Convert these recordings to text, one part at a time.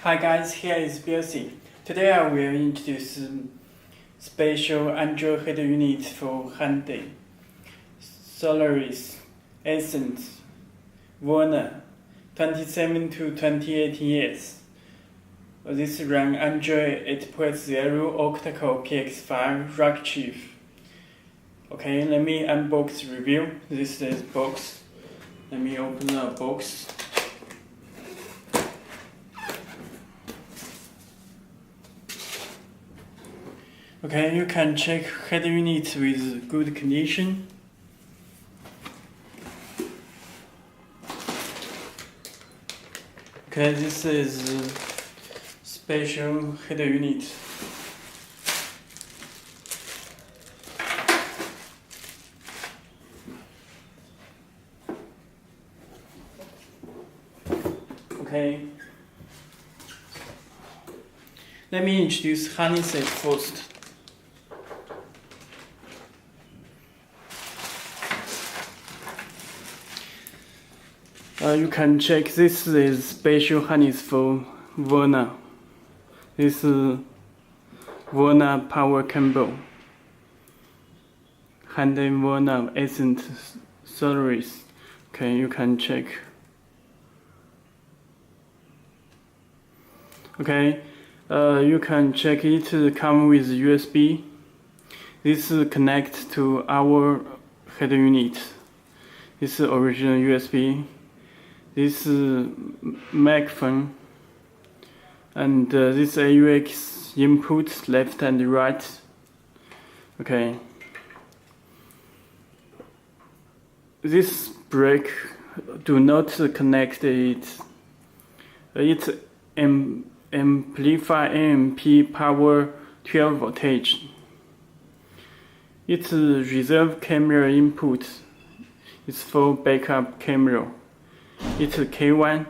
Hi guys, here is Belsee. Today I will introduce special Android head unit for Hyundai Solaris Ascent Verna 27 to 28 years. This run Android 8.0 octa-core PX5 rack chip. Okay, let me unbox review. This is box. Let me open the box. Okay, you can check head unit with good condition. Okay, this is special head unit. Okay, let me introduce harness first. You can check this is special harness for Verna. This is Verna power cable. Hyundai Verna Ascent Solaris. Okay, you can check. Okay, you can check it come with USB. This connect to our head unit. This is original USB. This microphone and this AUX input left and right. Okay. This break do not connect it. It's amplify AMP power 12 voltage. It's reserve camera input. It's for backup camera. It's a K1.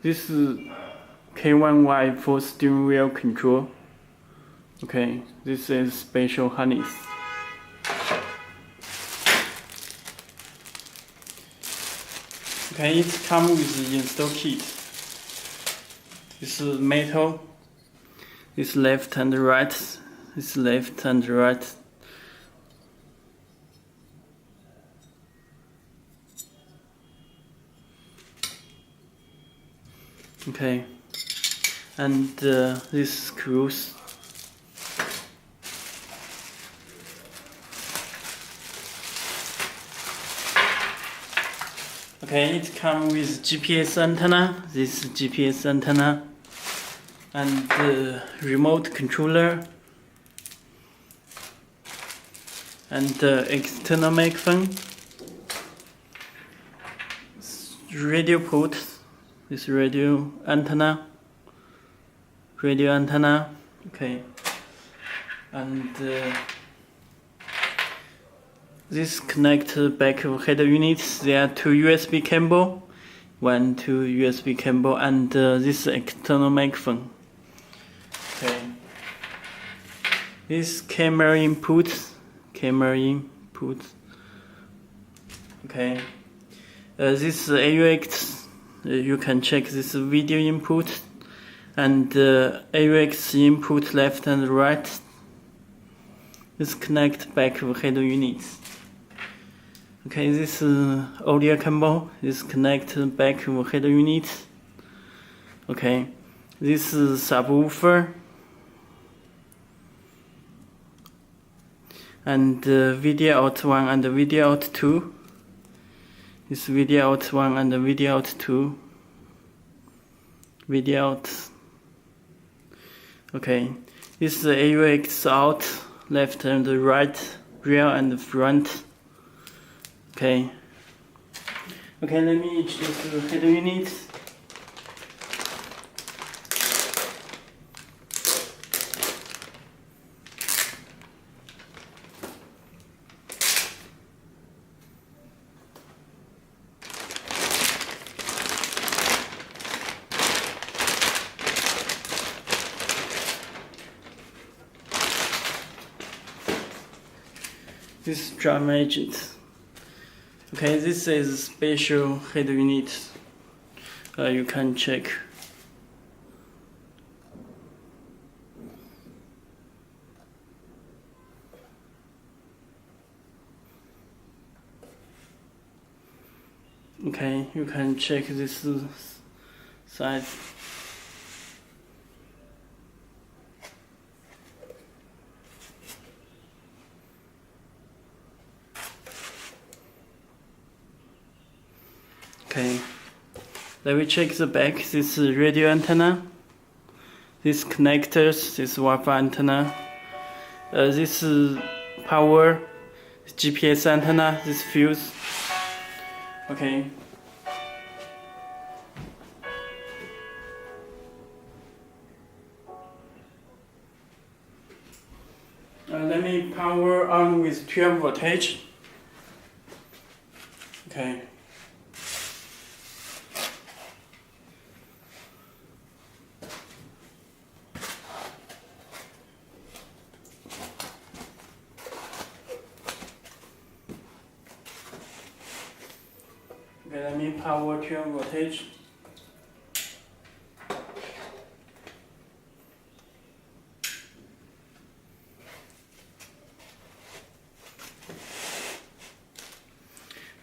This is K1Y for steering wheel control. Okay, this is special harness. Okay, it comes with the install kit. This is metal. This left and right. This left and right. Okay, and this screws. Okay, it comes with GPS antenna. This is GPS antenna and remote controller and external microphone, radio port. This radio antenna, okay, and this connect back of head units. There are two USB cable, two USB cable, and this external microphone. Okay, this camera input. Okay, this AUX. You can check this video input and AUX input left and right. This connect back of head units. Okay, this audio cable. This connect back of head units. Okay, this is subwoofer and video out 1 and video out 2. This video out 1 and video out 2. Video out. Okay. This is AUX out, left and right, rear and front. Okay. Okay, let me introduce the head unit. This drum agent. Okay, this is special head unit. You can check. Okay, you can check this side. Okay, let me check the back. This is radio antenna, these connectors, this Wi-Fi antenna, this is power, GPS antenna, this fuse. Okay. Let me power on with 12 voltage. Okay. Okay, let me power 12 voltage.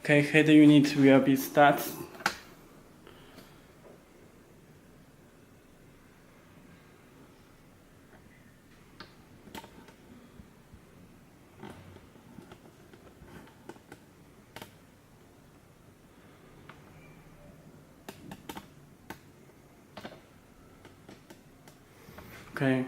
Okay, head unit will be start. Okay.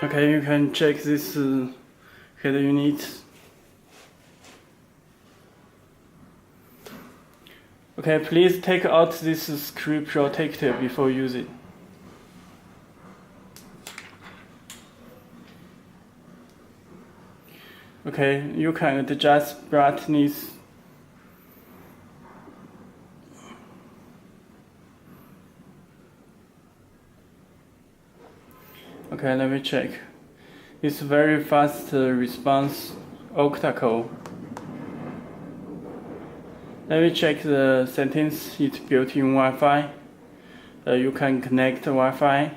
Okay, you can check this head unit. Okay, please take out this screw protector before using. Okay, you can adjust brightness. Okay, let me check. It's very fast response octa-core. Let me check the settings. It's built-in Wi-Fi. You can connect Wi-Fi.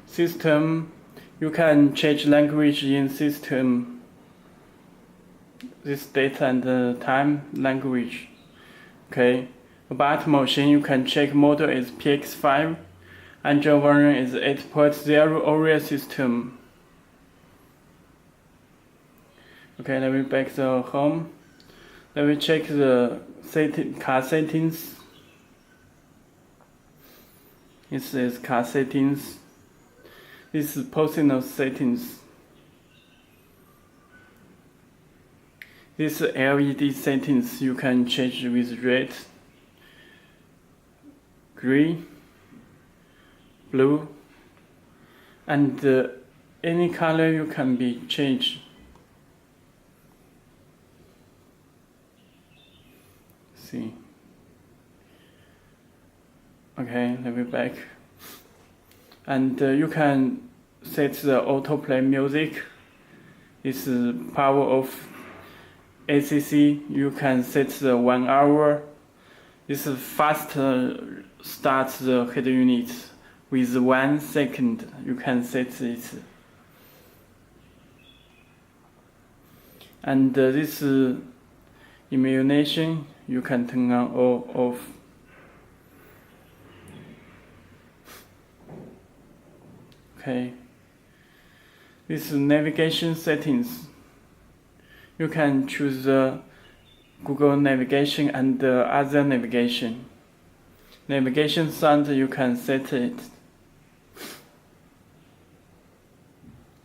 System. You can change language in system. This date and time language. Okay. About motion, you can check model is PX5. Android Verna is 8.0 Oreo system. Okay, let me back the home. Let me check the car settings. This is car settings. This is personal settings. This LED settings you can change with red, green, blue, and any color you can be changed. See. Okay, let me back. And you can set the autoplay music. This is power off. ACC. You can set the 1 hour. This is fast start the head unit. With 1 second, you can set it. And this illumination, you can turn on or off. Okay. This is navigation settings. You can choose Google navigation and other navigation. Navigation sound, you can set it.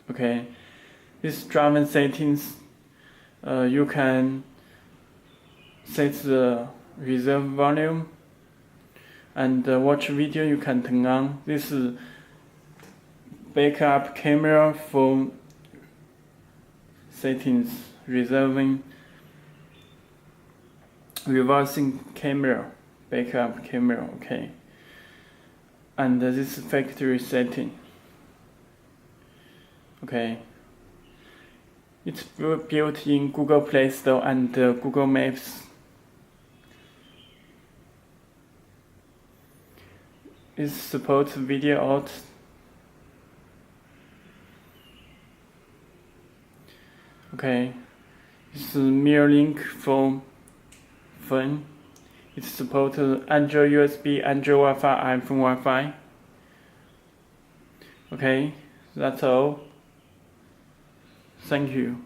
Okay, this driver settings, you can set the reserve volume and watch video. You can turn on. This is backup camera for settings, reserving, reversing camera, backup camera. Okay, and this is factory setting. Okay, It's built in Google Play Store and Google Maps. It supports video out. Okay, it's a mirror link for phone. It supports Android USB, Android Wi-Fi, iPhone Wi-Fi. Okay, that's all. Thank you.